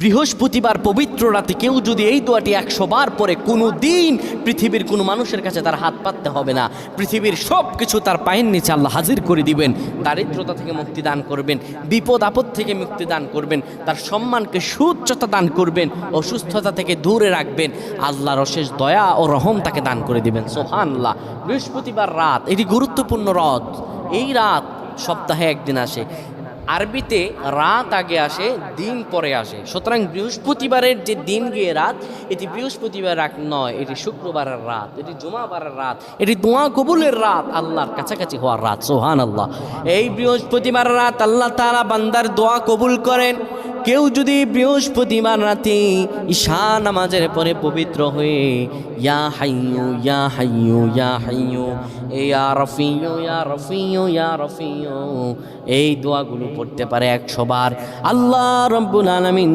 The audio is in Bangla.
বৃহস্পতিবার পবিত্র রাতে কেউ যদি এই দোয়াটি 100 বার পরে কোনো দিন পৃথিবীর কোনো মানুষের কাছে তার হাত পাততে হবে না। পৃথিবীর সব কিছু তার পায়ের নিচে আল্লাহ হাজির করে দিবেন। দারিদ্রতা থেকে মুক্তি দান করবেন, বিপদ আপদ থেকে মুক্তি দান করবেন, তার সম্মানকে সুউচ্চতা দান করবেন, অসুস্থতা থেকে দূরে রাখবেন। আল্লাহর অশেষ দয়া ও রহম তাকে দান করে দিবেন। সুবহানাল্লাহ। বৃহস্পতিবার রাত এটি গুরুত্বপূর্ণ রাত। এই রাত সপ্তাহে একদিন আসে। আরবিতে রাত আগে আসে, দিন পরে আসে। সুতরাং বৃহস্পতিবারের যে দিন গিয়ে রাত, এটি বৃহস্পতিবার রাত নয়, এটি শুক্রবারের রাত, এটি জুমাবারের রাত, এটি দোয়া কবুলের রাত, আল্লাহর কাছাকাছি হওয়ার রাত। সুবহানাল্লাহ। এই বৃহস্পতিবার রাত আল্লাহ তাআলা বান্দার দোয়া কবুল করেন। কেউ যদি বৃহস্পতিবার রাতে ঈশা নামাজের পরে পবিত্র হয়ে ইয়া হাইয়ু ইয়া হাইয়ু ইয়া হাইয়ু ইয়া রফিয়ু ইয়া রফিয়ু ইয়া রফিয়ু এই দোয়াগুলো পড়তে পারে 100 বার, আল্লাহ রাব্বুল আলামিন